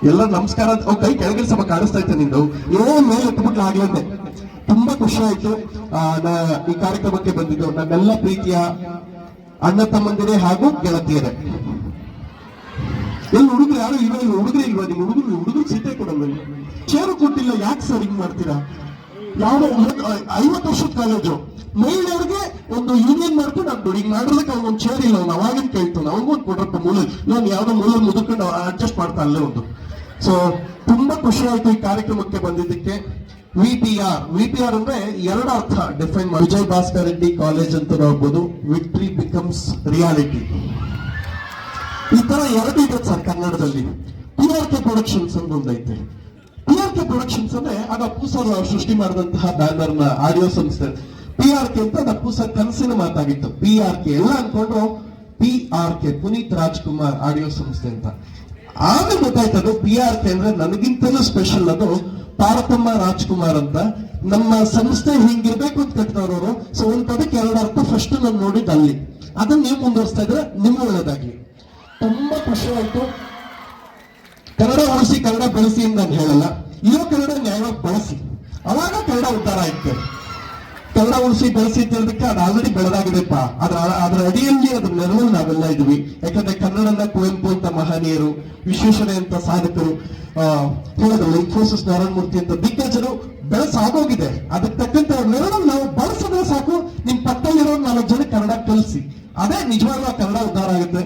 ಎಲ್ಲ ನಮಸ್ಕಾರ ಅಂತ ಕೈ ಕೆಳಗೆ ಸ್ವಲ್ಪ ಕಾಣಿಸ್ತಾ ಇತ್ತು ನಿಂದು ಮೇಲೆ ಎತ್ಬಿಟ್ಲು ಆಗ್ಲಂತೆ. ತುಂಬಾ ಖುಷಿ ಆಯ್ತು ಈ ಕಾರ್ಯಕ್ರಮಕ್ಕೆ ಬಂದಿದ್ದು ನನ್ನೆಲ್ಲ ಪ್ರೀತಿಯ ಅಣ್ಣ ತಮ್ಮಂದಿರೇ ಹಾಗೂ ಗೆಳತಿಯರೇ. ಎಲ್ಲಿ ಹುಡುಗರು ಯಾರು ಇಲ್ವಾ? ಹುಡುಗರೇ ಇಲ್ವಾ? ನಿಮ್ ಹುಡುಗರು ಸೀಟೆ ಕೊಡಲ್ಲ, ಚೇರು ಕೊಟ್ಟಿಲ್ಲ, ಯಾಕೆ ಸರ್ ಹಿಂಗ್ ಮಾಡ್ತೀರಾ? ಯಾವ 50 ವರ್ಷದ ಕಾಲೇಜು ಮಹಿಳೆಯರಿಗೆ ಒಂದು ಯೂನಿಯನ್ ಮಾಡ್ಕೊಂಡು ನಾನು ಹಿಂಗ್ ಮಾಡಿರೋದಕ್ಕೆ ಅವ್ನಿಗೊಂದು ಚೇರ್ ಇಲ್ಲ, ಅವ್ನು ಅವಾಗಿನ ಕೇಳ್ತು ಅವ್ನಿಗೊಂದು ಕೊಡ್ರಪ್ಪ ಮೂಲ, ನಾನು ಯಾವ್ದೋ ಮೂಲ ಮುದುಕೊಂಡು ಅಡ್ಜಸ್ಟ್ ಮಾಡ್ತಾ ಅಲ್ಲೇ ಒಂದು. ಸೊ ತುಂಬಾ ಖುಷಿ ಆಯ್ತು ಈ ಕಾರ್ಯಕ್ರಮಕ್ಕೆ ಬಂದಿದ್ದಕ್ಕೆ. ವಿಪಿಆರ್ ಅಂದ್ರೆ ಎರಡು ಅರ್ಥ ಡಿಫೈನ್ ಮಾಡಿ, ವಿಜಯ್ ಭಾಸ್ಕರ್ ರೆಡ್ಡಿ ಕಾಲೇಜ್ ಅಂತ ನೋಡ್ಬೋದು, ವಿಕ್ಟ್ರಿ ಬಿಕಮ್ಸ್ ರಿಯಾಲಿಟಿ, ಈ ತರ ಎರಡು ಇದೆ ಸರ್ ಕನ್ನಡದಲ್ಲಿ. PRK ಪ್ರೊಡಕ್ಷನ್ಸ್ ಅಂತ ಒಂದೈತೆ. PRK ಪ್ರೊಡಕ್ಷನ್ಸ್ ಅಂದ್ರೆ ಆಗ ಅಪ್ಪು ಸರ್ ಸೃಷ್ಟಿ ಮಾಡಿದಂತಹ ಬ್ಯಾನರ್ ನ ಆಡಿಯೋ ಸಂಸ್ಥೆ. PRK ಅಂತ ಅಪ್ಪು ಸರ್ ಕನಸಿನ ಮಾತಾಗಿತ್ತು. PRK ಎಲ್ಲ ಅನ್ಕೊಂಡ್ರು PRK ಪುನೀತ್ ರಾಜ್ಕುಮಾರ್ ಆಡಿಯೋ ಸಂಸ್ಥೆ ಅಂತ. ಆಮೇಲೆ ಗೊತ್ತಾಯ್ತದು PRK ಅಂದ್ರೆ ನನಗಿಂತಲೂ ಸ್ಪೆಷಲ್, ಅದು ಪಾರ್ವತಮ್ಮ ರಾಜ್ಕುಮಾರ್ ಅಂತ. ನಮ್ಮ ಸಂಸ್ಥೆ ಹಿಂಗಿರ್ಬೇಕು ಅಂತ ಕಟ್ಟಿದವರು. ಸೊ ಒಂದ್ ಪದಕ್ಕೆ ಎರಡು ಅರ್ಥ ಫಸ್ಟ್ ನಾನು ನೋಡಿದ್ದು ಅಲ್ಲಿ. ಅದನ್ನ ನೀವು ಮುಂದುವರಿಸ್ತಾ ಇದ್ರೆ ನಿಮ್ಗೆ ಒಳ್ಳೇದಾಗ್ಲಿ. ತುಂಬಾ ಖುಷಿ ಆಯ್ತು. ಕನ್ನಡ ಉಳಿಸಿ ಕನ್ನಡ ಬೆಳೆಸಿ ಅಂತ ನಾನು ಹೇಳಲ್ಲ, ಇರೋ ಕನ್ನಡ ನ್ಯಾಯವಾಗಿ ಬಳಸಿ, ಅವಾಗ ಕನ್ನಡ ಉದ್ಧಾರ ಆಯ್ತು. ಕನ್ನಡ ಉಳಿಸಿ ಬೆಳೆಸಿ ಅಂತ ಹೇಳೋದಕ್ಕೆ ಅದು ಆಲ್ರೆಡಿ ಬೆಳೆದಾಗಿದೆಪ್ಪ, ಅದ್ರ ಅಡಿಯಲ್ಲಿ ಅದ್ರ ನೆರವಲ್ಲಿ ನಾವೆಲ್ಲ ಇದ್ವಿ. ಯಾಕಂದ್ರೆ ಕನ್ನಡದ ಕುವೆಂಪು ಅಂತ ಮಹನೀಯರು, ವಿಶ್ವೇಶ್ವರಯ್ಯ ಅಂತ ಸಾಧಕರು, ಹೇಳಿದ್ರು ಇನ್ಫೋಸಿಸ್ ನಾರಾಯಣಮೂರ್ತಿ ಅಂತ ದಿಗ್ಗಜರು ಬೆಳೆಸಾಗೋಗಿದೆ. ಅದಕ್ಕೆ ತಕ್ಕಂತೆ ಅವ್ರ ನೆರವಲ್ಲಿ ನಾವು ಬಳಸಿದ್ರೆ ಸಾಕು. ನಿಮ್ ಪಕ್ಕದಲ್ಲಿರೋ 4 ಜನ ಕನ್ನಡ ಕಲಿಸಿ, ಅದೇ ನಿಜವಾಗ್ಲೂ ಕನ್ನಡ ಉದ್ಧಾರ ಆಗುತ್ತೆ.